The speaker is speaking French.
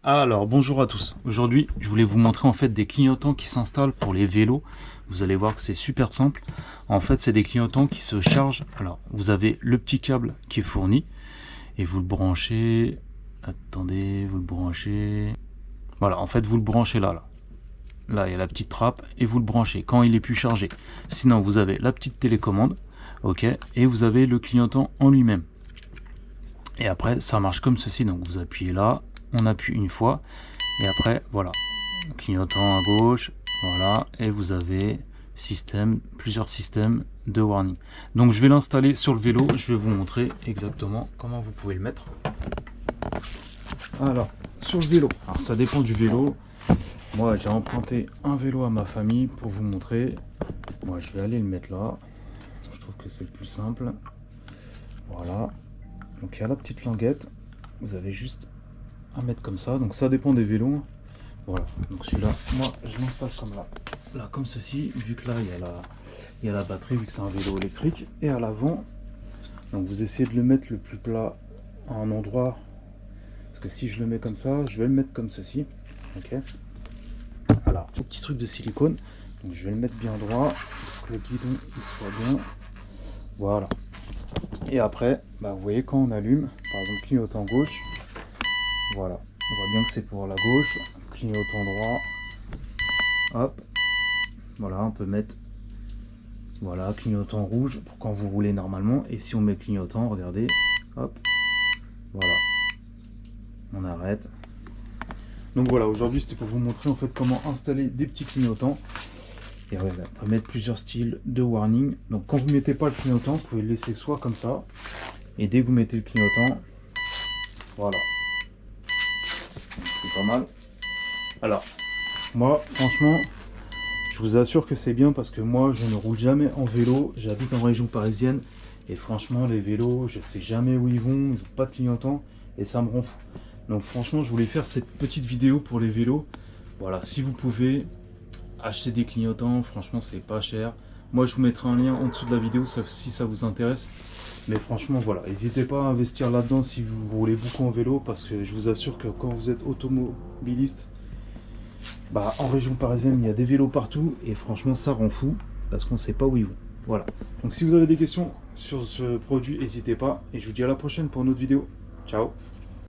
Alors bonjour à tous, aujourd'hui je voulais vous montrer en fait des clignotants qui s'installent pour les vélos. Vous allez voir que c'est super simple. En fait c'est des clignotants qui se chargent. Alors vous avez le petit câble qui est fourni et vous le branchez. Attendez, vous le branchez. Voilà, en fait vous le branchez là. Là il y a la petite trappe et vous le branchez quand il est plus chargé. Sinon vous avez la petite télécommande, ok, et vous avez le clignotant en lui-même. Et après ça marche comme ceci, donc vous appuyez là. On appuie une fois et après voilà, clignotant à gauche, voilà, et vous avez plusieurs systèmes de warning. Donc je vais l'installer sur le vélo, je vais vous montrer exactement comment vous pouvez le mettre. Alors sur le vélo, alors ça dépend du vélo. Moi j'ai emprunté un vélo à ma famille pour vous montrer. Moi je vais aller le mettre là, je trouve que c'est le plus simple. Voilà, donc il y a la petite languette, vous avez juste à mettre comme ça, donc ça dépend des vélos. Voilà, donc celui-là, moi je l'installe comme là comme ceci, vu que là il y a la batterie, vu que c'est un vélo électrique. Et à l'avant, donc vous essayez de le mettre le plus plat à un endroit, parce que si je le mets comme ça, je vais le mettre comme ceci, ok. Voilà, petit truc de silicone, donc je vais le mettre bien droit, pour que le guidon il soit bien, voilà. Et après, bah, vous voyez quand on allume, par exemple clignotant gauche, voilà, on voit bien que c'est pour la gauche, clignotant droit, hop, voilà, on peut mettre, voilà, clignotant rouge pour quand vous roulez normalement, et si on met clignotant, regardez, hop, voilà, on arrête. Donc voilà, aujourd'hui c'était pour vous montrer en fait comment installer des petits clignotants. Et voilà, on peut mettre plusieurs styles de warning. Donc quand vous mettez pas le clignotant, vous pouvez le laisser soit comme ça, et dès que vous mettez le clignotant, voilà, c'est pas mal. Alors, moi, franchement, je vous assure que c'est bien parce que moi, je ne roule jamais en vélo. J'habite en région parisienne et franchement, les vélos, je ne sais jamais où ils vont. Ils n'ont pas de clignotant et ça me rend fou. Donc franchement, je voulais faire cette petite vidéo pour les vélos. Voilà, si vous pouvez acheter des clignotants, franchement, c'est pas cher. Moi, je vous mettrai un lien en dessous de la vidéo si ça vous intéresse. Mais franchement, voilà, n'hésitez pas à investir là-dedans si vous roulez beaucoup en vélo parce que je vous assure que quand vous êtes automobiliste, bah, en région parisienne, il y a des vélos partout et franchement, ça rend fou parce qu'on ne sait pas où ils vont. Voilà. Donc, si vous avez des questions sur ce produit, n'hésitez pas et je vous dis à la prochaine pour une autre vidéo. Ciao!